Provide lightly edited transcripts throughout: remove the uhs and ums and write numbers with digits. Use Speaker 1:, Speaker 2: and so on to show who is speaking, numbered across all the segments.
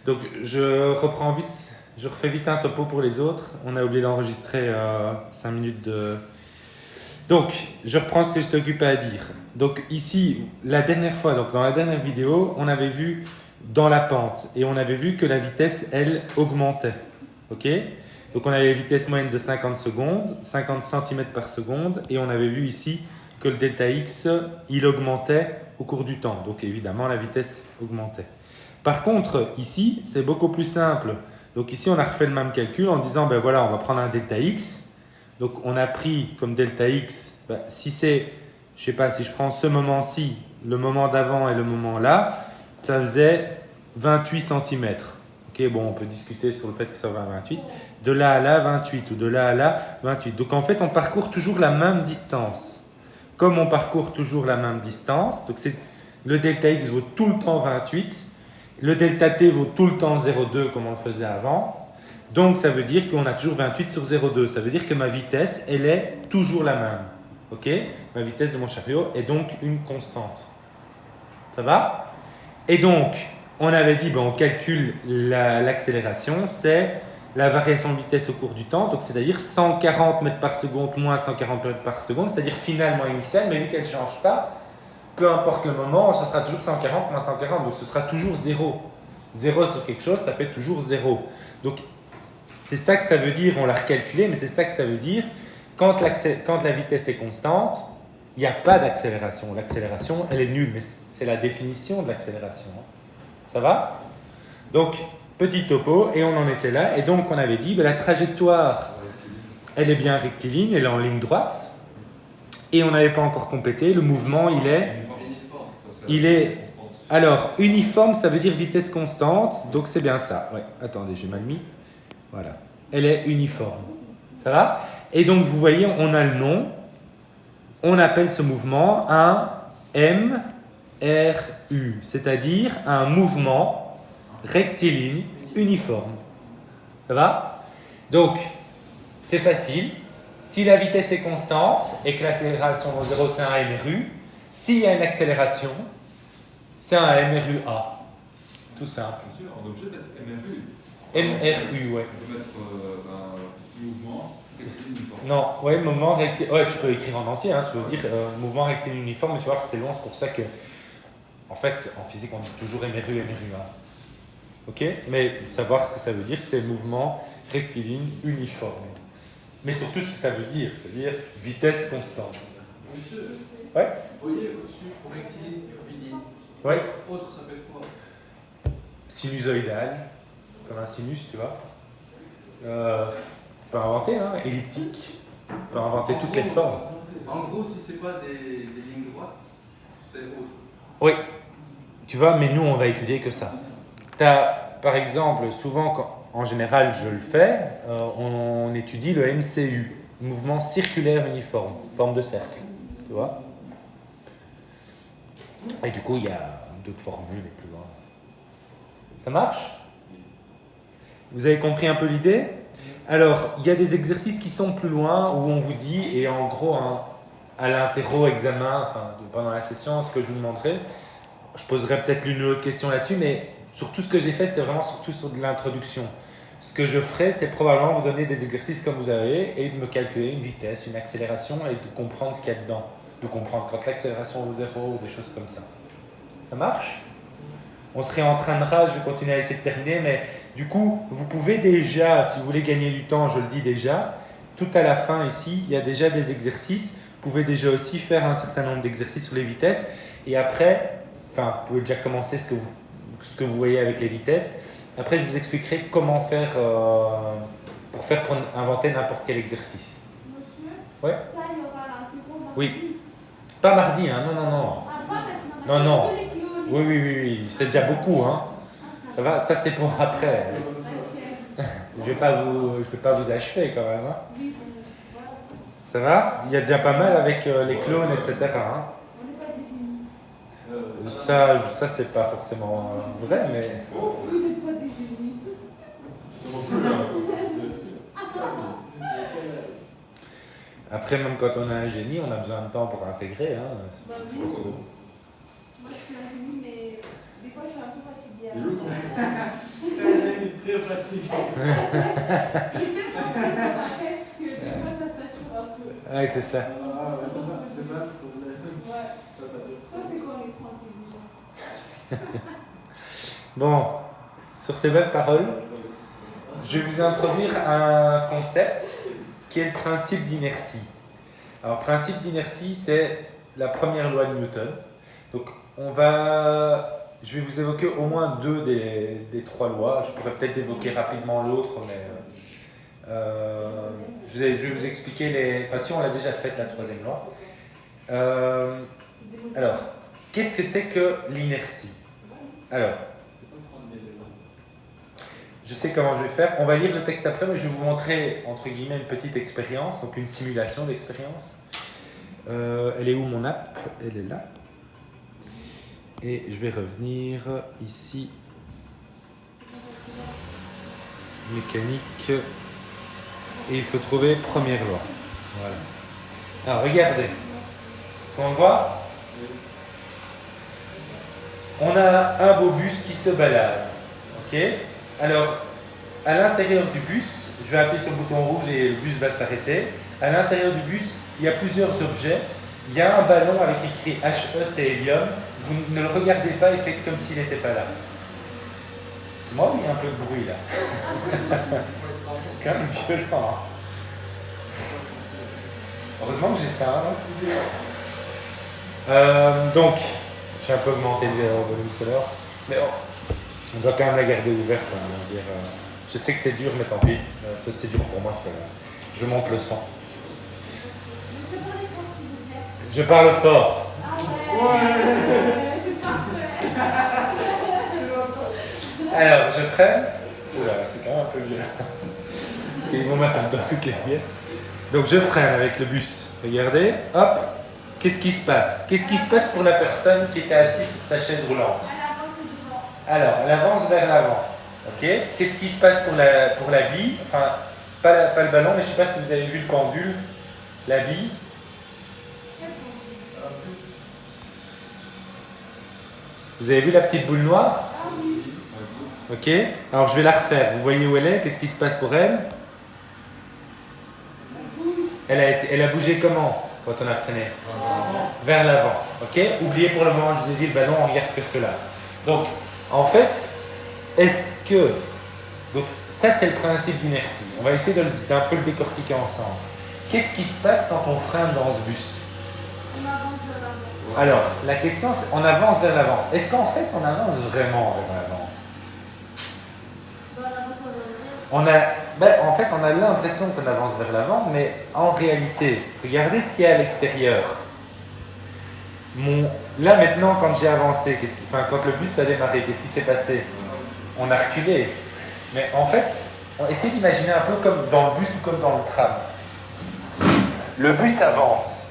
Speaker 1: Donc, je reprends vite, je refais vite un topo pour les autres. On a oublié d'enregistrer 5 minutes de... Donc, je reprends ce que j'étais occupé à dire. Donc, ici, la dernière fois, donc dans la dernière vidéo, on avait vu dans la pente et on avait vu que la vitesse, elle, augmentait. Ok? Donc, on avait la vitesse moyenne de 50 secondes, 50 cm par seconde, et on avait vu ici que le delta x, il augmentait au cours du temps. Donc, évidemment, la vitesse augmentait. Par contre, ici, c'est beaucoup plus simple. Donc, ici, on a refait le même calcul en disant, ben voilà, on va prendre un delta x. Donc, on a pris comme delta x, si c'est, je sais pas, si je prends ce moment-ci, le moment d'avant et le moment là, ça faisait 28 cm. Ok, bon, on peut discuter sur le fait que ça va à 28. De là à là, 28, ou de là à là, 28. Donc, en fait, on parcourt toujours la même distance. Comme on parcourt toujours la même distance, donc le delta x vaut tout le temps 28, le delta t vaut tout le temps 0,2 comme on le faisait avant. Donc, ça veut dire qu'on a toujours 28 sur 0,2. Ça veut dire que ma vitesse, elle est toujours la même. Ok? Ma vitesse de mon chariot est donc une constante. Ça va? Et donc, on avait dit, on calcule l'accélération, c'est la variation de vitesse au cours du temps, donc c'est-à-dire 140 mètres par seconde moins 140 mètres par seconde, c'est-à-dire finalement initiale, mais vu qu'elle ne change pas, peu importe le moment, ce sera toujours 140 moins 140, donc ce sera toujours 0. 0 sur quelque chose, ça fait toujours 0. Donc, c'est ça que ça veut dire, on l'a recalculé, mais c'est ça que ça veut dire. Quand la vitesse est constante, il n'y a pas d'accélération. L'accélération, elle est nulle, mais c'est la définition de l'accélération. Ça va? Donc, petit topo, et on en était là. Et donc, on avait dit, la trajectoire, elle est bien rectiligne, elle est en ligne droite. Et on n'avait pas encore complété. Le mouvement, il est... Alors, uniforme, ça veut dire vitesse constante. Donc, c'est bien ça. Ouais, attendez, j'ai mal mis. Voilà. Elle est uniforme. Ça va? Et donc, vous voyez, on a le nom. On appelle ce mouvement un MRU, c'est-à-dire un mouvement rectiligne uniforme. Ça va? Donc, c'est facile. Si la vitesse est constante et que l'accélération de 0, c'est un MRU, s'il y a une accélération, c'est un MRUA. Tout simple.
Speaker 2: On est obligé de mettre MRU.
Speaker 1: MRU, ouais.
Speaker 2: On peut mettre un mouvement rectiligne uniforme.
Speaker 1: Non, ouais, mouvement rectiligne. Ouais, tu peux écrire en entier, hein, tu peux dire mouvement rectiligne uniforme, mais tu vois, c'est long, c'est pour ça que. En fait, en physique, on dit toujours MRU, MRUA. Ok? Mais savoir ce que ça veut dire, c'est mouvement rectiligne uniforme. Mais surtout ce que ça veut dire, c'est-à-dire vitesse constante.
Speaker 3: Monsieur,
Speaker 1: Ouais?
Speaker 3: vous voyez au-dessus, pour rectiligne, curviligne.
Speaker 1: Ouais.
Speaker 3: Autre, ça peut être quoi?
Speaker 1: Sinusoïdal, comme un sinus, tu vois. On peut inventer, hein, elliptique. On peut inventer toutes les formes.
Speaker 3: En gros, si c'est pas des lignes droites, c'est autre.
Speaker 1: Oui. Tu vois, mais nous, on va étudier que ça. T'as, par exemple, souvent, en général, je le fais, on étudie le MCU, mouvement circulaire uniforme, forme de cercle. Tu vois? Et du coup, il y a d'autres formules et plus loin. Ça marche? Vous avez compris un peu l'idée? Alors, il y a des exercices qui sont plus loin où on vous dit, et en gros, à l'interro examen, pendant la session, ce que je vous demanderai, je poserai peut-être l'une ou l'autre question là-dessus, mais sur tout ce que j'ai fait, c'était vraiment surtout sur de l'introduction. Ce que je ferai, c'est probablement vous donner des exercices comme vous avez et de me calculer une vitesse, une accélération et de comprendre ce qu'il y a dedans. De comprendre quand l'accélération vaut 0 ou des choses comme ça. Ça marche? On se réentraînera, je vais continuer à essayer de terminer, mais du coup, vous pouvez déjà, si vous voulez gagner du temps, je le dis déjà, tout à la fin ici, il y a déjà des exercices. Vous pouvez déjà aussi faire un certain nombre d'exercices sur les vitesses. Et après, vous pouvez déjà commencer ce que vous voyez avec les vitesses. Après, je vous expliquerai comment faire pour inventer n'importe quel exercice.
Speaker 4: Monsieur,
Speaker 1: Ouais?
Speaker 4: ça, il y aura l'apéro mardi.
Speaker 1: Oui. Pas mardi, hein? Non, non, non.
Speaker 4: Ah, pas la semaine
Speaker 1: Non, non.
Speaker 4: prochaine, que les kilos,
Speaker 1: Oui, oui, oui, oui. C'est déjà beaucoup, hein? Ça va? Ça, c'est pour après. Je vais pas vous achever quand même, hein?
Speaker 4: Oui, voilà.
Speaker 1: Ça va? Il y a déjà pas mal avec les clones, etc. Hein?
Speaker 4: On n'est pas des génies.
Speaker 1: Ça c'est pas forcément vrai, mais...
Speaker 4: Vous n'êtes pas des génies.
Speaker 1: Après, même quand on a un génie, on a besoin de temps pour intégrer. Hein?
Speaker 4: Bah
Speaker 1: C'est
Speaker 4: oui.
Speaker 1: pour tout.
Speaker 4: Moi, je suis un génie, mais des fois, je suis un peu fatiguée.
Speaker 2: Et l'autre,
Speaker 3: très fatigué.
Speaker 4: J'ai tellement pris dans ma tête que des fois ça sature un peu.
Speaker 1: Ouais, c'est ça.
Speaker 3: C'est ça le problème.
Speaker 4: Ouais.
Speaker 3: Ça sature.
Speaker 4: Ça, c'est quand on est tranquille déjà.
Speaker 1: Bon, sur ces belles paroles, je vais vous introduire un concept qui est le principe d'inertie. Alors, principe d'inertie, c'est la première loi de Newton. Donc, je vais vous évoquer au moins deux des trois lois. Je pourrais peut-être évoquer rapidement l'autre, mais je vais vous expliquer les... Enfin, si on l'a déjà fait, la troisième loi. Alors, qu'est-ce que c'est que l'inertie? Alors, je sais comment je vais faire. On va lire le texte après, mais je vais vous montrer, entre guillemets, une petite expérience, donc une simulation d'expérience. Elle est où mon app? Elle est là. Et je vais revenir ici. Mécanique. Et il faut trouver première loi. Voilà. Alors, regardez. On voit? On a un beau bus qui se balade. Ok? Alors, à l'intérieur du bus, je vais appuyer sur le bouton rouge et le bus va s'arrêter. À l'intérieur du bus, il y a plusieurs objets. Il y a un ballon avec écrit HE, c'est hélium. Vous ne le regardez pas et faites comme s'il n'était pas là. C'est moi ou il y a un peu de bruit là? Quand même violent. Heureusement que j'ai ça. Donc, j'ai un peu augmenté le volume sonore. Mais on doit quand même la garder ouverte. Hein, je sais que c'est dur, mais tant pis. Ça, c'est dur pour moi, c'est pas grave. Je monte le son.
Speaker 4: Je peux parler fort, s'il vous plaît.
Speaker 1: Je parle fort.
Speaker 4: Ah ouais, c'est parfait.
Speaker 1: Alors, je freine. Oula, c'est quand même un peu violent. Parce qu'ils vont m'attendre dans toutes les pièces. Donc, je freine avec le bus. Regardez, hop. Qu'est-ce qui se passe? Qu'est-ce qui se passe pour la personne qui était assise sur sa chaise roulante? Alors, elle avance vers l'avant. Ok. Qu'est-ce qui se passe pour la bille? Enfin, pas le ballon, mais je ne sais pas si vous avez vu le pendule. La bille. Vous avez vu la petite boule noire?
Speaker 4: Ah oui.
Speaker 1: Ok. Alors, je vais la refaire. Vous voyez où elle est? Qu'est-ce qui se passe pour elle? Elle a bougé comment quand on a freiné? Vers l'avant. Ok. Oubliez pour le moment, je vous ai dit le ballon, on regarde que cela. Donc, en fait, est-ce que... Donc, ça, c'est le principe d'inertie. On va essayer d'un peu le décortiquer ensemble. Qu'est-ce qui se passe quand on freine dans ce bus?
Speaker 4: On avance vers l'avant.
Speaker 1: Alors, la question, c'est on avance vers l'avant. Est-ce qu'en fait, on avance vraiment vers l'avant?
Speaker 4: On avance vers l'avant.
Speaker 1: En fait, on a l'impression qu'on avance vers l'avant, mais en réalité, regardez ce qu'il y a à l'extérieur. Là, maintenant, quand j'ai avancé, quand le bus a démarré, qu'est-ce qui s'est passé? On a reculé. Mais en fait, on essaie d'imaginer un peu comme dans le bus ou comme dans le tram. Le bus avance,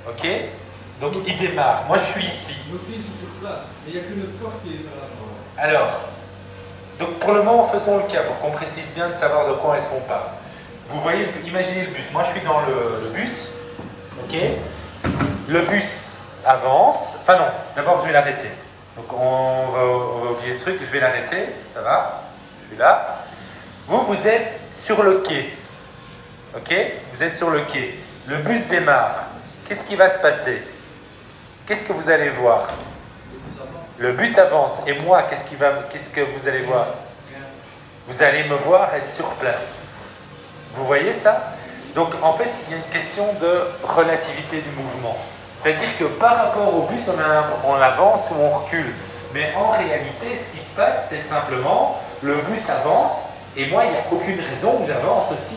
Speaker 1: ok? Donc il démarre. Moi, je suis ici.
Speaker 3: Nos pieds sont sur place, mais il n'y a que notre corps qui est vers l'avant.
Speaker 1: Alors, donc pour le moment, faisons le cas pour qu'on précise bien de savoir de quoi est-ce qu'on parle. Vous voyez, imaginez le bus. Moi, je suis dans le bus, ok? Le bus avance. Enfin non, d'abord, je vais l'arrêter. Donc on va oublier le truc, je vais l'arrêter, ça va? Je suis là. Vous êtes sur le quai, ok? Vous êtes sur le quai. Le bus démarre. Qu'est-ce qui va se passer? Qu'est-ce que vous allez voir? Le bus avance. Et moi, qu'est-ce que vous allez voir? Vous allez me voir être sur place. Vous voyez ça? Donc, en fait, il y a une question de relativité du mouvement. C'est-à-dire que par rapport au bus, on avance ou on recule. Mais en réalité, ce qui se passe, c'est simplement le bus avance et moi, il n'y a aucune raison que j'avance aussi.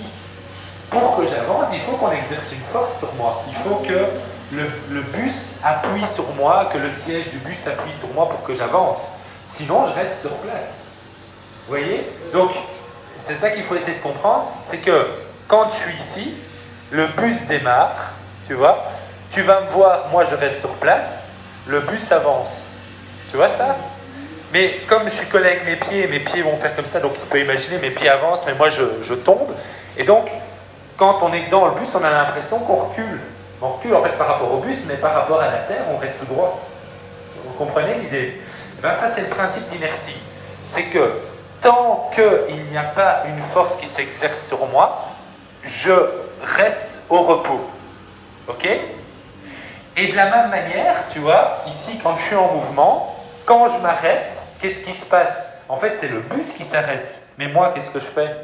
Speaker 1: Pour que j'avance, il faut qu'on exerce une force sur moi. Il faut que le bus appuie sur moi, que le siège du bus appuie sur moi pour que j'avance. Sinon, je reste sur place. Vous voyez? Donc, c'est ça qu'il faut essayer de comprendre. C'est que quand je suis ici, le bus démarre, tu vois? Tu vas me voir, moi je reste sur place, le bus avance. Tu vois ça? Mais comme je suis collé avec mes pieds vont faire comme ça, donc tu peux imaginer, mes pieds avancent, mais moi je tombe. Et donc, quand on est dans le bus, on a l'impression qu'on recule. On recule en fait par rapport au bus, mais par rapport à la terre, on reste droit. Vous comprenez l'idée? Et bien ça, c'est le principe d'inertie. C'est que tant tant qu'il n'y a pas une force qui s'exerce sur moi, je reste au repos. Ok? Et de la même manière, tu vois, ici, quand je suis en mouvement, quand je m'arrête, qu'est-ce qui se passe? En fait, c'est le bus qui s'arrête. Mais moi, qu'est-ce que je fais?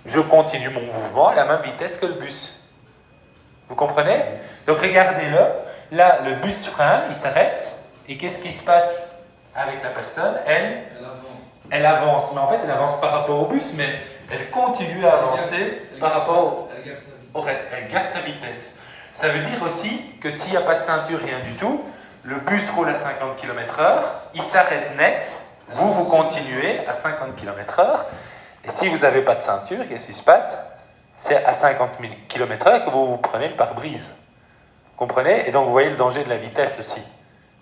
Speaker 1: Je continue mon mouvement à la même vitesse que le bus. Vous comprenez? Donc, regardez-le. Là, le bus freine, il s'arrête. Et qu'est-ce qui se passe avec la personne? Elle avance. Mais en fait, elle avance par rapport au bus, mais elle continue à avancer par rapport au reste. Elle garde sa vitesse. Ça veut dire aussi que s'il n'y a pas de ceinture, rien du tout, le bus roule à 50 km/h, il s'arrête net, vous continuez à 50 km/h, et si vous n'avez pas de ceinture, qu'est-ce qui se passe? C'est à 50 km/h que vous prenez le pare-brise. Vous comprenez? Et donc vous voyez le danger de la vitesse aussi.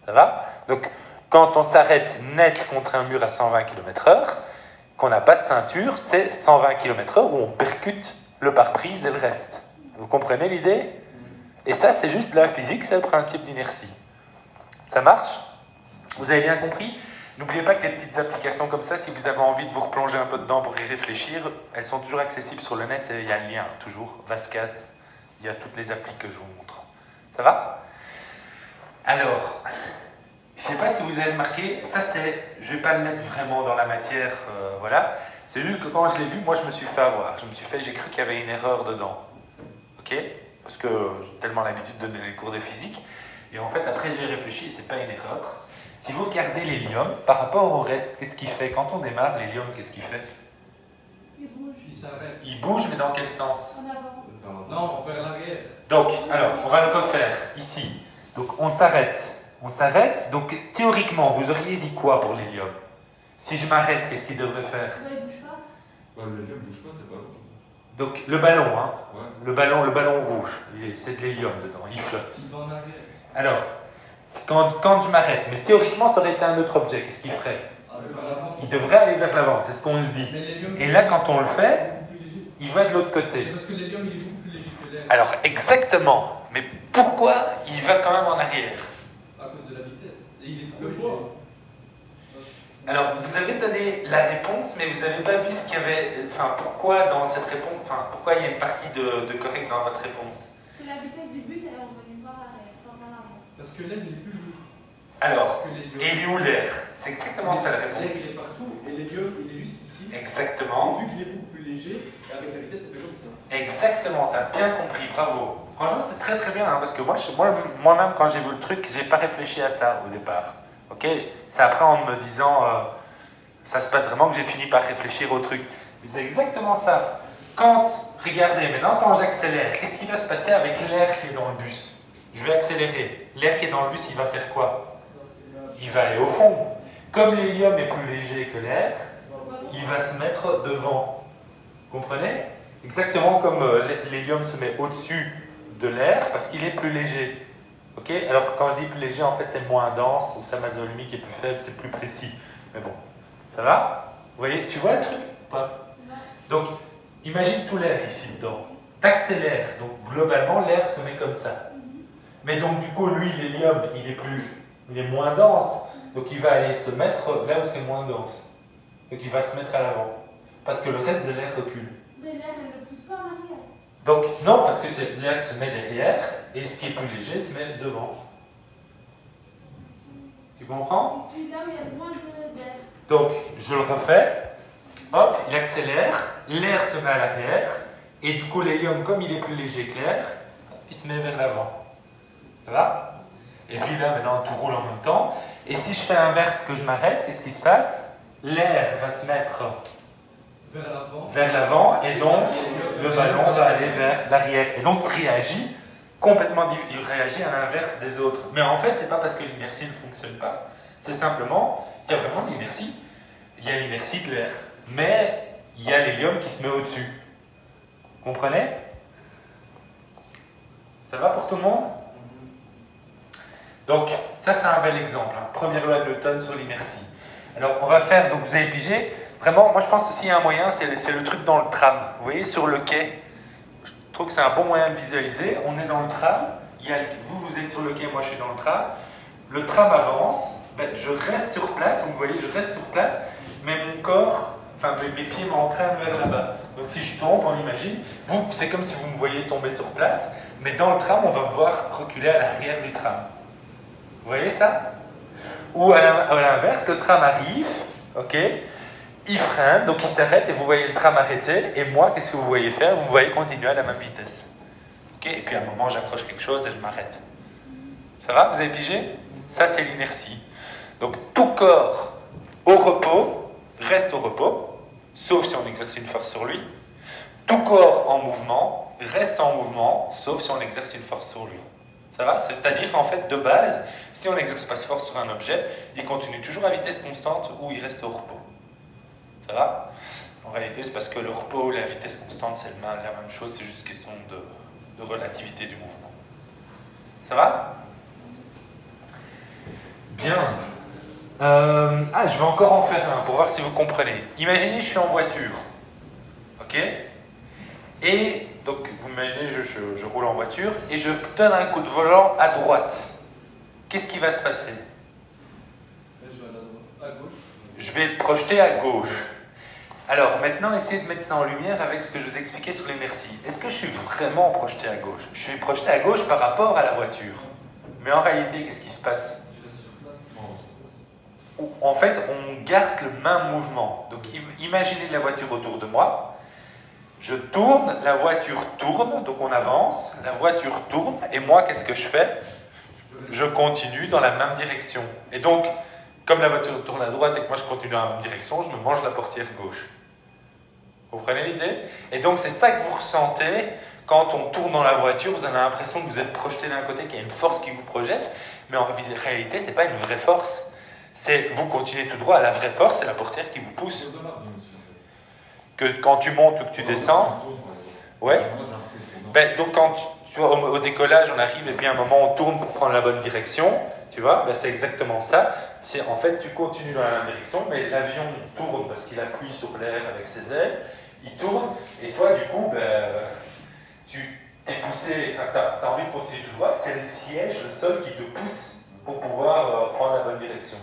Speaker 1: Ça va? Donc quand on s'arrête net contre un mur à 120 km/h, qu'on n'a pas de ceinture, c'est 120 km/h où on percute le pare-brise et le reste. Vous comprenez l'idée? Et ça, c'est juste la physique, c'est le principe d'inertie. Ça marche? Vous avez bien compris? N'oubliez pas que les petites applications comme ça, si vous avez envie de vous replonger un peu dedans pour y réfléchir, elles sont toujours accessibles sur le net et il y a le lien, toujours, Vascas, il y a toutes les applis que je vous montre. Ça va? Alors, je ne sais pas si vous avez remarqué, ça c'est, je ne vais pas le mettre vraiment dans la matière, voilà. C'est juste que quand je l'ai vu, moi je me suis fait avoir. J'ai cru qu'il y avait une erreur dedans. Ok? Parce que j'ai tellement l'habitude de donner les cours de physique. Et en fait, après j'ai réfléchi, c'est pas une erreur. Si vous regardez l'hélium, par rapport au reste, qu'est-ce qu'il fait? Quand on démarre, l'hélium, qu'est-ce qu'il fait?
Speaker 4: Il bouge.
Speaker 3: Il s'arrête.
Speaker 1: Il bouge, mais dans quel sens?
Speaker 4: En avant.
Speaker 3: Non, vers l'arrière.
Speaker 1: Donc, alors, on va le refaire ici. Donc, on s'arrête. On s'arrête. Donc, théoriquement, vous auriez dit quoi pour l'hélium? Si je m'arrête, qu'est-ce qu'il devrait faire?
Speaker 4: Là, il bouge pas.
Speaker 2: Ouais, le lion bouge pas, c'est pas l'eau.
Speaker 1: Donc, le ballon, hein?
Speaker 2: Ouais.
Speaker 1: Le ballon rouge. C'est de l'hélium dedans, il flotte.
Speaker 3: Il va en arrière.
Speaker 1: Alors, quand je m'arrête, mais théoriquement, ça aurait été un autre objet, qu'est-ce qu'il ferait?
Speaker 3: Vers l'avant.
Speaker 1: Il devrait aller vers l'avant, c'est ce qu'on se dit.
Speaker 3: Mais l'hélium,
Speaker 1: Et là, quand on le fait,
Speaker 3: beaucoup plus léger.
Speaker 1: il va de l'autre
Speaker 3: C'est
Speaker 1: côté.
Speaker 3: parce que l'hélium, il est beaucoup plus léger que l'air.
Speaker 1: Alors, exactement. Mais pourquoi il va quand même en arrière?
Speaker 3: À cause de la vitesse. Et il est trop
Speaker 2: Le
Speaker 3: léger.
Speaker 2: poids.
Speaker 1: Alors, vous avez donné la réponse, mais vous n'avez pas vu ce qu'il y avait. Enfin, pourquoi dans cette réponse. Enfin, pourquoi il y a une partie de correct dans votre réponse?
Speaker 4: Que la vitesse du bus, elle est revenue par l'arrière, enfin par l'avant.
Speaker 3: Parce que l'air, il est plus lourd
Speaker 1: Alors,
Speaker 3: que l'hélium.
Speaker 1: et il est où l'air? C'est exactement ça la
Speaker 3: L'air,
Speaker 1: réponse.
Speaker 3: il est partout. Et l'hélium, il est juste ici.
Speaker 1: Exactement.
Speaker 3: Et vu qu'il est beaucoup plus léger, avec la vitesse, c'est pas comme ça.
Speaker 1: Exactement, t'as bien compris, bravo. Franchement, c'est très très bien, hein, parce que moi-même, quand j'ai vu le truc, j'ai pas réfléchi à ça au départ. Ok? C'est après en me disant, ça se passe vraiment que j'ai fini par réfléchir au truc. Mais c'est exactement ça. Regardez, maintenant quand j'accélère, qu'est-ce qui va se passer avec l'air qui est dans le bus? Je vais accélérer. L'air qui est dans le bus, il va faire quoi? Il va aller au fond. Comme l'hélium est plus léger que l'air, il va se mettre devant. Vous comprenez? Exactement comme l'hélium se met au-dessus de l'air parce qu'il est plus léger. Ok? Alors quand je dis plus léger, en fait c'est moins dense, ou sa masse volumique est plus faible, c'est plus précis. Mais bon, ça va? Vous voyez, tu vois le truc ou pas? Donc, imagine tout l'air ici dedans. T'accélères, donc globalement l'air se met comme ça. Mais donc du coup, lui, l'hélium, il est moins dense, donc il va aller se mettre là où c'est moins dense. Donc il va se mettre à l'avant, parce que le reste de l'air recule.
Speaker 4: Mais l'air, elle ne pousse pas en arrière.
Speaker 1: Donc non, parce que l'air se met derrière, et ce qui est plus léger se met devant. Tu comprends?
Speaker 4: Et celui-là, où il y a moins d'air.
Speaker 1: Donc je le refais, hop, il accélère, l'air se met à l'arrière, et du coup l'hélium, comme il est plus léger que l'air, il se met vers l'avant. Ça va? Et puis là, maintenant, tout roule en même temps. Et si je fais l'inverse, que je m'arrête, qu'est-ce qui se passe? L'air va se mettre vers l'avant, et donc le ballon va aller vers l'arrière. Et donc il réagit il réagit à l'inverse des autres. Mais en fait, c'est pas parce que l'inertie ne fonctionne pas. C'est simplement qu'il y a vraiment l'inertie. Il y a l'inertie de l'air. Mais il y a l'hélium qui se met au-dessus. Vous comprenez? Ça va pour tout le monde? Donc, ça c'est un bel exemple. Hein. Première loi de Newton sur l'inertie. Alors, on va faire, donc vous avez pigé. Vraiment, moi je pense que s'il y a un moyen, c'est le truc dans le tram. Vous voyez, sur le quai. Je trouve que c'est un bon moyen de visualiser. On est dans le tram. Vous êtes sur le quai, moi je suis dans le tram. Le tram avance. Ben, je reste sur place. Vous voyez, je reste sur place. Mais mon corps enfin mes pieds m'entraînent vers là-bas. Donc si je tombe, on imagine, vous, c'est comme si vous me voyez tomber sur place, mais dans le tram, on va me voir reculer à l'arrière du tram. Vous voyez ça? Ou à l'inverse, le tram arrive, ok, il freine, donc il s'arrête et vous voyez le tram arrêter, et moi, qu'est-ce que vous voyez faire? Vous me voyez continuer à la même vitesse. Ok, et puis à un moment, j'accroche quelque chose et je m'arrête. Ça va? Vous avez pigé? Ça, c'est l'inertie. Donc tout corps au repos reste au repos, sauf si on exerce une force sur lui. Tout corps en mouvement reste en mouvement, sauf si on exerce une force sur lui. Ça va? C'est-à-dire qu'en fait, de base, si on n'exerce pas de force sur un objet, il continue toujours à vitesse constante ou il reste au repos. Ça va? En réalité, c'est parce que le repos et la vitesse constante, c'est la même chose, c'est juste question de relativité du mouvement. Ça va? Bien. Je vais encore en faire un pour voir si vous comprenez. Imaginez, je suis en voiture. Ok? Et donc, vous imaginez, je roule en voiture et je donne un coup de volant à droite. Qu'est-ce qui va se passer?
Speaker 2: Je vais à gauche.
Speaker 1: Je vais être projeté à gauche. Alors, maintenant, essayez de mettre ça en lumière avec ce que je vous expliquais sur l'inertie. Est-ce que je suis vraiment projeté à gauche? Je suis projeté à gauche par rapport à la voiture. Mais en réalité, qu'est-ce qui se passe?
Speaker 2: Je reste sur place. Non, on se place.
Speaker 1: En fait, on garde le même mouvement. Donc, imaginez la voiture autour de moi. Je tourne, la voiture tourne, donc on avance. La voiture tourne, et moi, qu'est-ce que je fais? Je continue dans la même direction. Et donc, comme la voiture tourne à droite et que moi je continue dans la même direction, je me mange la portière gauche. Vous comprenez l'idée? Et donc, c'est ça que vous ressentez quand on tourne dans la voiture. Vous avez l'impression que vous êtes projeté d'un côté, qu'il y a une force qui vous projette. Mais en réalité, ce n'est pas une vraie force. C'est vous continuez tout droit. La vraie force, c'est la portière qui vous pousse.
Speaker 2: C'est dans l'avion aussi, en fait.
Speaker 1: Que quand tu montes ou que tu descends. Ouais. Ben, donc quand tu vois, au décollage, on arrive et puis à un moment on tourne pour prendre la bonne direction, tu vois, ben, c'est exactement ça. C'est en fait tu continues dans la même direction, mais l'avion tourne parce qu'il appuie sur l'air avec ses ailes, il tourne et toi du coup, ben, tu t'es poussé, enfin t'as envie de continuer tout droit, c'est le siège, le sol qui te pousse pour pouvoir prendre la bonne direction.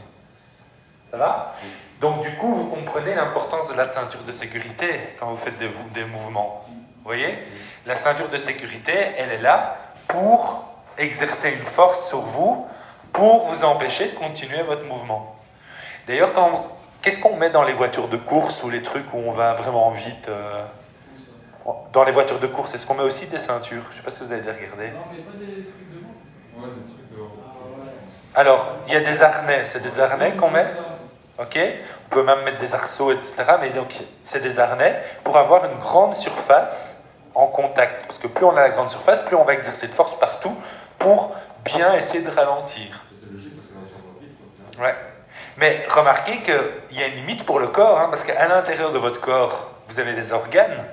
Speaker 1: Ça va? Donc du coup, vous comprenez l'importance de la ceinture de sécurité quand vous faites des mouvements. Vous voyez? La ceinture de sécurité, elle est là pour exercer une force sur vous, pour vous empêcher de continuer votre mouvement. D'ailleurs, qu'est-ce qu'on met dans les voitures de course ou les trucs où on va vraiment vite Dans les voitures de course, est-ce qu'on met aussi des ceintures? Je ne sais pas si vous avez déjà regardé.
Speaker 3: Non, mais pas des trucs devant.
Speaker 2: Ouais, des trucs dehors.
Speaker 3: Ah ouais.
Speaker 1: Alors, il y a des harnais, c'est des harnais qu'on met. Ok, on peut même mettre des arceaux, etc. Mais donc, c'est des harnais pour avoir une grande surface en contact. Parce que plus on a la grande surface, plus on va exercer de force partout pour bien essayer de ralentir.
Speaker 2: C'est logique parce que là, on va vite, quoi.
Speaker 1: Ouais. Mais remarquez qu'il y a une limite pour le corps, hein, parce qu'à l'intérieur de votre corps, vous avez des organes.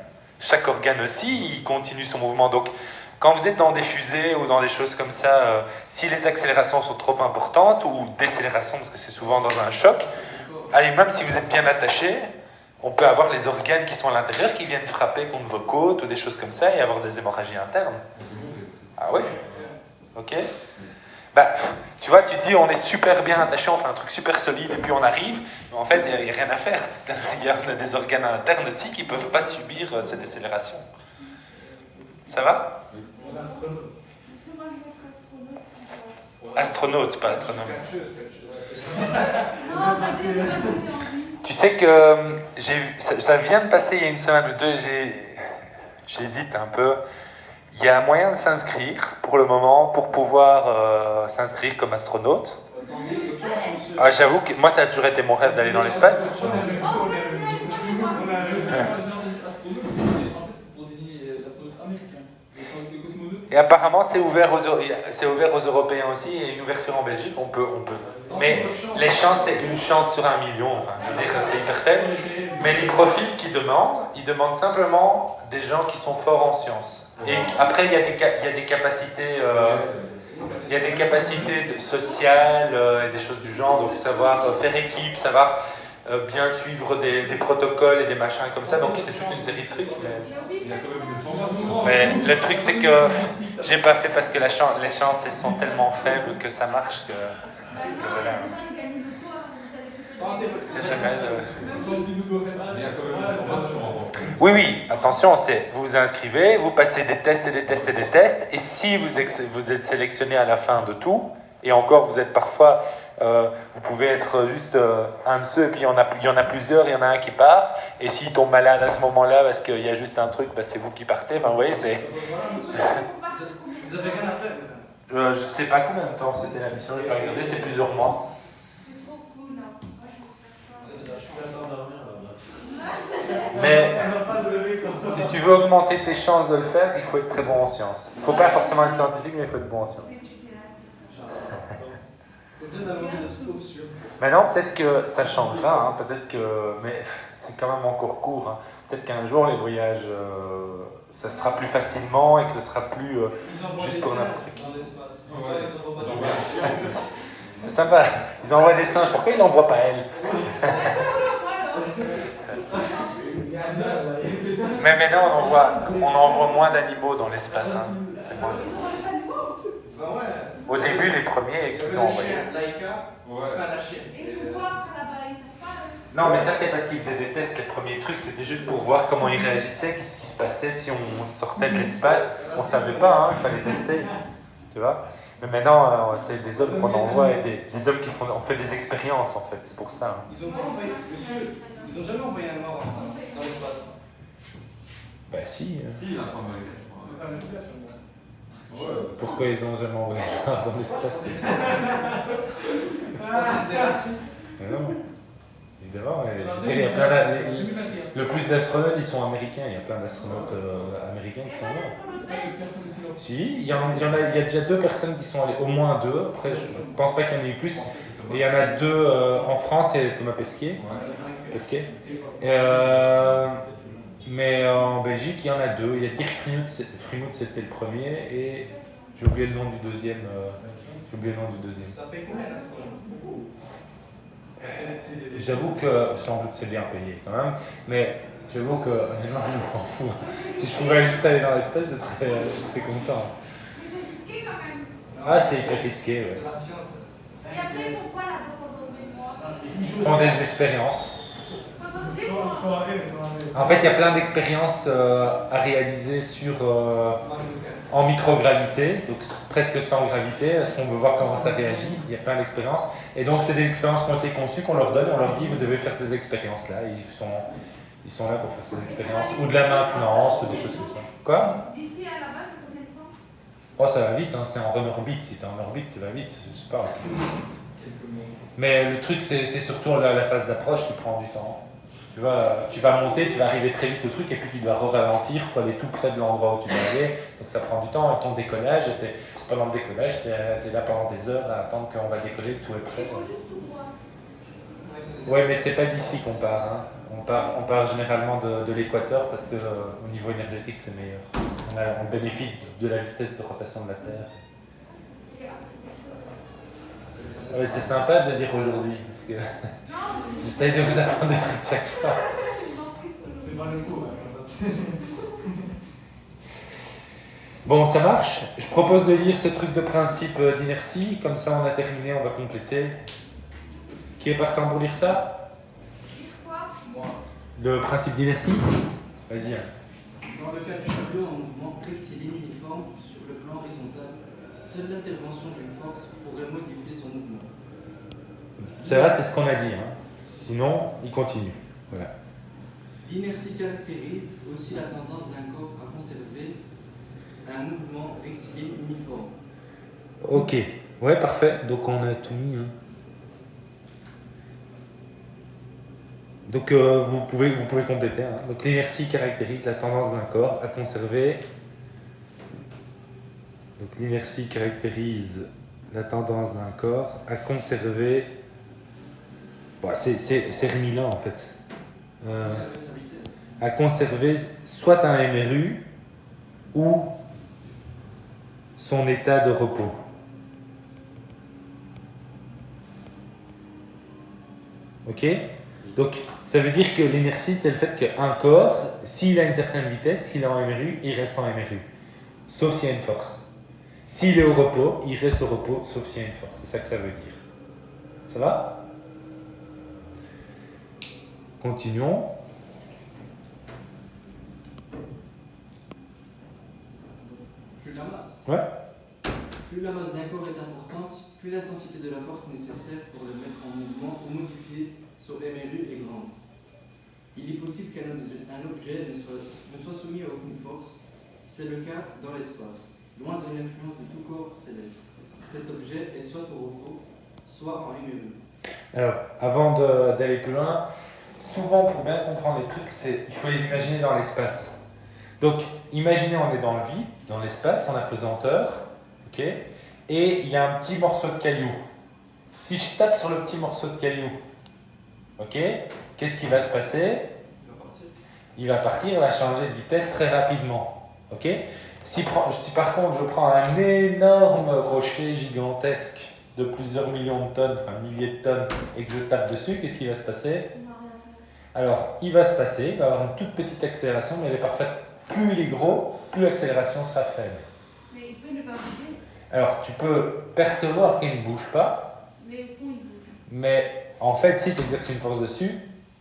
Speaker 1: Chaque organe aussi, il continue son mouvement. Donc, quand vous êtes dans des fusées ou dans des choses comme ça, si les accélérations sont trop importantes, ou décélérations, parce que c'est souvent dans un choc, allez, même si vous êtes bien attaché, on peut avoir les organes qui sont à l'intérieur qui viennent frapper contre vos côtes ou des choses comme ça et avoir des hémorragies internes. Ah oui? Ok? Bah, tu vois, tu te dis on est super bien attaché, on fait un truc super solide et puis on arrive, mais en fait, il n'y a rien à faire. Il y a des organes internes aussi qui ne peuvent pas subir ces décélérations. Ça va?
Speaker 4: Moi, je vais être astronaute.
Speaker 1: Astronaute, pas astronome.
Speaker 4: Non, parce que j'ai envie.
Speaker 1: Tu sais que ça vient de passer il y a une semaine ou deux, j'hésite un peu. Il y a moyen de s'inscrire pour le moment pour pouvoir s'inscrire comme astronaute. Ah, j'avoue que moi ça a toujours été mon rêve d'aller dans l'espace.
Speaker 4: En fait, finalement,
Speaker 3: On a réussi
Speaker 1: Ouais.
Speaker 3: à faire un astronaute, mais en fait, c'est pour désigner l'astronaute américain. Les cosmonautes.
Speaker 1: Et apparemment c'est ouvert aux Européens aussi, et une ouverture en Belgique, on peut. Mais les chances, c'est une chance sur 1 million, enfin, c'est hyper faible. Mais les profils qu'ils demandent, ils demandent simplement des gens qui sont forts en sciences. Et après, il y a des capacités, sociales et des choses du genre, donc savoir faire équipe, savoir bien suivre des protocoles et des machins comme ça. Donc c'est toute une série de trucs.
Speaker 2: Il y a quand même une formation.
Speaker 1: Mais le truc, c'est que j'ai pas fait parce que les chances elles sont tellement faibles que ça marche que.
Speaker 4: les gens ils gagnent le tour, alors vous allez peut-être
Speaker 1: C'est jamais reçu.
Speaker 2: Mais il y a quand même une formation avant.
Speaker 1: Oui, oui, attention, vous vous inscrivez, vous passez des tests et des tests et des tests, et si vous êtes sélectionné à la fin de tout, et encore vous êtes parfois, vous pouvez être juste un de ceux, et puis il y en a plusieurs, il y en a un qui part, et s'il tombe malade à ce moment-là parce qu'il y a juste un truc, bah, c'est vous qui partez, enfin vous voyez, c'est...
Speaker 3: Vous avez rien à perdre.
Speaker 1: je sais pas combien de temps c'était la mission, j'ai pas regardé, c'est plusieurs mois.
Speaker 4: C'est trop cool, hein. Moi, je veux faire ça.
Speaker 1: Mais si tu veux augmenter tes chances de le faire, il faut être très bon en sciences. Il ne faut pas forcément être scientifique, mais il faut être bon en sciences. Maintenant, peut-être que ça changera, hein, peut-être que... Mais c'est quand même encore court. Hein. Peut-être qu'un jour, les voyages, ça sera plus facilement et que ce sera plus juste pour n'importe qui.
Speaker 3: Dans l'espace.
Speaker 2: Ouais,
Speaker 3: Ils envoient
Speaker 2: ils
Speaker 3: pas
Speaker 2: envoient un chien.
Speaker 1: C'est sympa. Ils envoient des singes. Pourquoi ils n'envoient pas elle? Mais maintenant, on envoie moins d'animaux dans l'espace. Hein.
Speaker 3: Bah ouais.
Speaker 1: Au début, les premiers qu'ils ont envoyés.
Speaker 3: Laika,
Speaker 2: Ouais.
Speaker 3: enfin la chienne.
Speaker 4: Et il faut quoi après là-bas? Ils savent pas.
Speaker 1: Non, mais ça, c'est parce qu'ils faisaient des tests, les premiers trucs. C'était juste pour voir comment ils réagissaient, qu'est-ce qui se passait si on sortait de l'espace. On ne savait pas, hein, il fallait tester. Tu vois? Mais maintenant, c'est des hommes qu'on envoie et des hommes on fait des expériences, en fait. C'est pour ça. Hein.
Speaker 3: Ils ont pas envoyé, monsieur, ils ont jamais envoyé un mort dans l'espace.
Speaker 1: Bah si.
Speaker 2: Si, la femme américaine, je crois. Ouais.
Speaker 1: Pourquoi ils ont jamais envoyé ça dans l'espace?
Speaker 3: Je pense que c'était raciste.
Speaker 1: Non, évidemment. Il y a plein le plus d'astronautes, ils sont américains. Il y a plein d'astronautes américains qui sont là. Si, il y a déjà 2 personnes qui sont allées, au moins 2. Après, je ne pense pas qu'il y en ait eu plus. Et il y en a 2 en France, et Thomas Pesquet. Mais en Belgique, il y en a 2. Il y a Dirk Frimout, c'était le premier, et j'ai oublié le nom du deuxième.
Speaker 3: Ça paye combien l'astronaute?
Speaker 1: J'avoue que sans doute c'est bien payé quand même, mais j'avoue que honnêtement, je m'en fous. Si je pouvais juste aller dans l'espace, je serais content.
Speaker 4: Mais c'est risqué quand même.
Speaker 1: Ah, c'est hyper risqué, ouais.
Speaker 3: C'est la science.
Speaker 4: Et après, ils font quoi là-bas pendant 2 mois?
Speaker 1: Ils font des expériences.
Speaker 4: Pendant 2 mois.
Speaker 1: En fait, il y a plein d'expériences à réaliser en microgravité, donc presque sans gravité, parce qu'on veut voir comment ça réagit. Il y a plein d'expériences. Et donc, c'est des expériences qui ont été conçues, qu'on leur donne, et on leur dit, vous devez faire ces expériences-là. Ils sont là pour faire ces expériences, ou de la maintenance, ou des choses comme ça. Quoi?
Speaker 4: D'ici à là-bas, c'est combien de temps?
Speaker 1: Oh, ça va vite, hein, c'est en orbite. Si tu es en orbite, tu vas vite, je sais pas. Mais le truc, c'est surtout la phase d'approche qui prend du temps. Tu vas monter, tu vas arriver très vite au truc, et puis tu dois ralentir pour aller tout près de l'endroit où tu dois aller. Donc ça prend du temps. Et ton décollage, pendant le décollage, tu es là pendant des heures à attendre qu'on va décoller, que tout est prêt.
Speaker 4: Il faut juste tout voir.
Speaker 1: Ouais, mais c'est pas d'ici qu'on part. Hein. On part généralement de l'équateur parce que au niveau énergétique, c'est meilleur. On bénéficie de la vitesse de rotation de la Terre. Ouais, c'est sympa de le dire aujourd'hui, parce que j'essaye de vous apprendre des trucs chaque fois.
Speaker 3: C'est pas le coup.
Speaker 1: Bon, ça marche. Je propose de lire ce truc de principe d'inertie, comme ça on a terminé, on va compléter. Qui est partant pour lire ça?
Speaker 3: Moi.
Speaker 1: Le principe d'inertie? Vas-y.
Speaker 5: Dans le cas du chapeau en mouvement rectiligne uniforme sur le plan horizontal, seule l'intervention d'une force pourrait modifier son mouvement.
Speaker 1: Ça va, c'est ce qu'on a dit. Hein. Sinon, il continue. Voilà.
Speaker 5: L'inertie caractérise aussi la tendance d'un corps à conserver un mouvement rectiligne uniforme.
Speaker 1: Ok. Ouais, parfait. Donc on a tout mis. Hein. Donc vous pouvez compléter. Hein. Donc l'inertie caractérise la tendance d'un corps à conserver. Donc l'inertie caractérise la tendance d'un corps à conserver. Bon, c'est remis là en fait.
Speaker 5: Conserver sa vitesse.
Speaker 1: À conserver soit un MRU ou son état de repos. Ok? Donc, ça veut dire que l'inertie, c'est le fait qu'un corps, s'il a une certaine vitesse, s'il est en MRU, il reste en MRU. Sauf s'il y a une force. S'il est au repos, il reste au repos, sauf s'il y a une force. C'est ça que ça veut dire. Ça va? Continuons.
Speaker 5: Plus la masse.
Speaker 1: Ouais.
Speaker 5: Plus la masse d'un corps est importante, plus l'intensité de la force nécessaire pour le mettre en mouvement ou modifier son MRU est grande. Il est possible qu'un objet ne soit soumis à aucune force. C'est le cas dans l'espace, loin de l'influence de tout corps céleste. Cet objet est soit au repos, soit en MRU.
Speaker 1: Alors, avant d'aller plus loin, souvent pour bien comprendre les trucs, il faut les imaginer dans l'espace. Donc, imaginez on est dans le vide, dans l'espace, en apesanteur, ok, et il y a un petit morceau de caillou. Si je tape sur le petit morceau de caillou, ok, qu'est-ce qui va se passer? Il va partir, il va changer de vitesse très rapidement, ok. Si par contre je prends un énorme rocher gigantesque de plusieurs millions de tonnes, enfin milliers de tonnes, et que je tape dessus, qu'est-ce qui va se passer?
Speaker 4: On va rien faire.
Speaker 1: Alors, il va se passer, il va avoir une toute petite accélération, mais elle est parfaite. Plus il est gros, plus l'accélération sera faible.
Speaker 4: Mais il peut ne pas bouger,
Speaker 1: Alors, tu peux percevoir qu'il ne bouge pas,
Speaker 4: mais au fond, il bouge.
Speaker 1: mais en fait, si tu exerces une force dessus,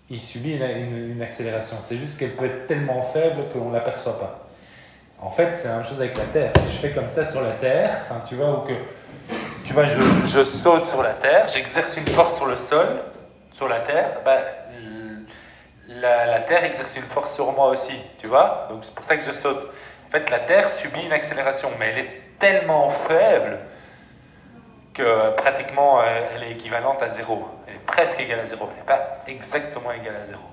Speaker 1: il subit une accélération. C'est juste qu'elle peut être tellement faible qu'on ne l'aperçoit pas. En fait, c'est la même chose avec la Terre. Si je fais comme ça sur la Terre, enfin, tu vois, ou que tu vois, je saute sur la Terre, j'exerce une force sur le sol, sur la Terre, bah, la Terre exerce une force sur moi aussi, tu vois. Donc c'est pour ça que je saute. En fait, la Terre subit une accélération, mais elle est tellement faible que pratiquement elle est équivalente à zéro. Elle est presque égale à zéro, elle n'est pas exactement égale à zéro.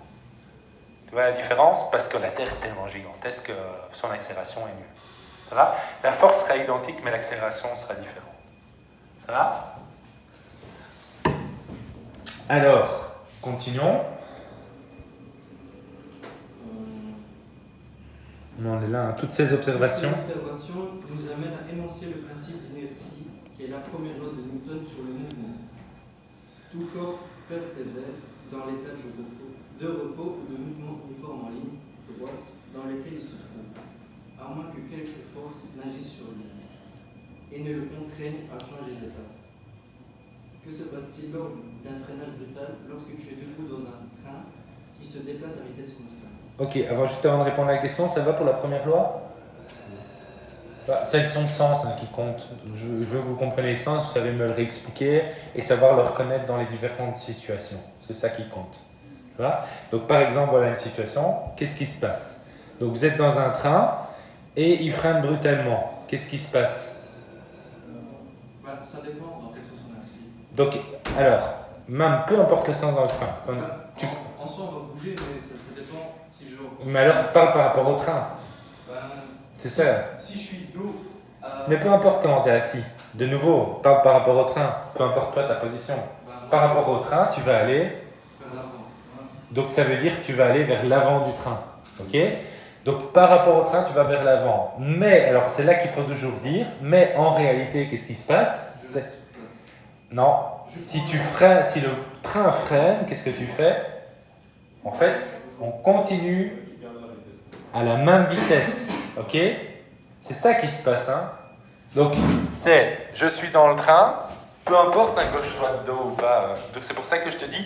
Speaker 1: Tu vois la différence? Parce que la Terre est tellement gigantesque que son accélération est nulle. Ça va? La force sera identique, mais l'accélération sera différente. Ça va? Alors, continuons. On est là, hein. Toutes ces observations.
Speaker 5: Ces observations nous amènent à énoncer le principe d'inertie, qui est la première loi de Newton sur le mouvement. Tout corps persévère dans l'état de repos ou de mouvement uniforme en ligne droite dans lequel il se trouve, à moins que quelque force n'agisse sur lui et ne le contraigne à changer d'état. Que se passe-t-il lors d'un freinage brutal lorsque tu es debout dans un train qui se déplace à vitesse constante?
Speaker 1: Ok, juste avant de répondre à la question, ça va pour la première loi? C'est son sens qui compte. Je veux que vous compreniez le sens, vous savez me le réexpliquer et savoir le reconnaître dans les différentes situations. C'est ça qui compte. Voilà. Donc par exemple, voilà une situation. Qu'est-ce qui se passe? Donc vous êtes dans un train et il freine brutalement. Qu'est-ce qui se passe?
Speaker 3: Ça dépend dans quel sens on est assis.
Speaker 1: Donc, alors, même peu importe le sens dans le train.
Speaker 3: En soi, on va bouger, mais ça dépend si je.
Speaker 1: Mais alors, parle par rapport au train. C'est ça.
Speaker 3: Si je suis dos à.
Speaker 1: Mais peu importe comment tu es assis. De nouveau, parle par rapport au train. Peu importe toi ta position. Par rapport au train, tu vas aller.
Speaker 3: Vers l'avant.
Speaker 1: Donc ça veut dire que tu vas aller vers l'avant du train. Ok? Donc par rapport au train, tu vas vers l'avant. Mais, alors c'est là qu'il faut toujours dire, mais en réalité, qu'est-ce qui se passe? Non. Si le train freine, qu'est-ce que tu fais? En fait, on continue à la même vitesse. Ok? C'est ça qui se passe. Hein? Donc, je suis dans le train, peu importe que je sois de dos ou pas. Donc c'est pour ça que je te dis,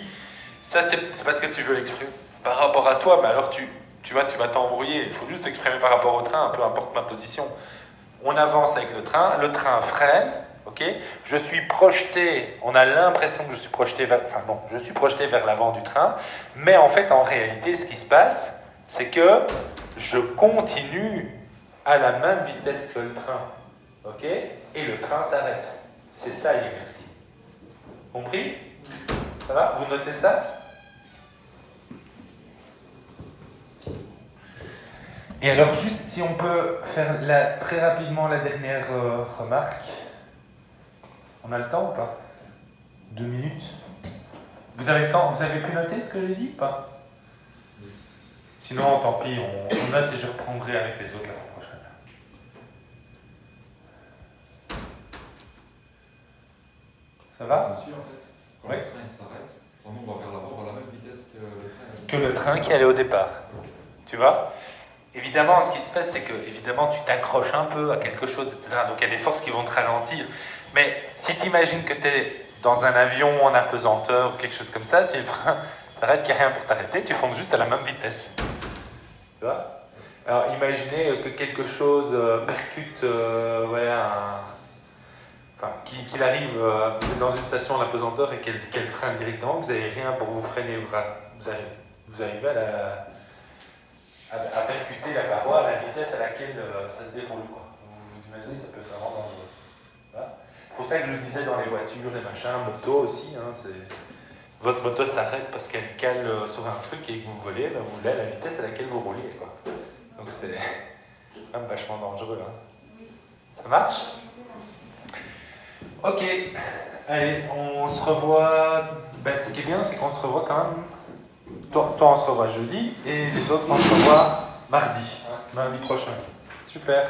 Speaker 1: ça c'est parce que tu veux l'exprimer par rapport à toi, mais alors tu vas t'embrouiller. Il faut juste l'exprimer par rapport au train, peu importe ma position. On avance avec le train freine, ok? Je suis projeté, on a l'impression que je suis projeté vers l'avant du train, mais en fait, en réalité, ce qui se passe, c'est que je continue à la même vitesse que le train, ok? Et le train s'arrête. C'est ça l'inertie. Compris? Ça va? Vous notez ça? Et alors, juste si on peut faire très rapidement la dernière remarque. On a le temps ou pas? 2 minutes. Vous avez le temps? Vous avez pu noter ce que j'ai dit ou pas? Sinon, tant pis, on note et je reprendrai avec les autres la prochaine. Ça va?
Speaker 2: Monsieur, en fait, quand
Speaker 1: Oui.
Speaker 2: le train s'arrête, quand on va vers l'avant, on va à la même vitesse que le train.
Speaker 1: Que le train qui allait au départ. Tu vois? Évidemment, ce qui se passe, c'est que évidemment, tu t'accroches un peu à quelque chose, etc. Donc, il y a des forces qui vont te ralentir. Mais si tu imagines que tu es dans un avion en apesanteur ou quelque chose comme ça, si le train T'arrêtes qu'il n'y a rien pour t'arrêter, tu fonces juste à la même vitesse. Tu vois? Alors imaginez que quelque chose percute enfin, qu'il arrive dans une station à la pesanteur et qu'elle freine directement, vous n'avez rien pour vous freiner, vous arrivez à percuter la paroi à la vitesse à laquelle ça se déroule. Quoi. Vous imaginez, ça peut être vraiment dangereux. Voilà. C'est pour ça que je le disais dans les voitures et machin, moto aussi, hein, votre moto s'arrête parce qu'elle cale sur un truc et que vous volez, ben vous voulez à la vitesse à laquelle vous rouliez. Quoi. Donc c'est quand même vachement dangereux. Hein. Ça marche? Ok, allez, on se revoit. Ben, ce qui est bien, c'est qu'on se revoit quand même. Toi, on se revoit jeudi et les autres, on se revoit mardi prochain. Super.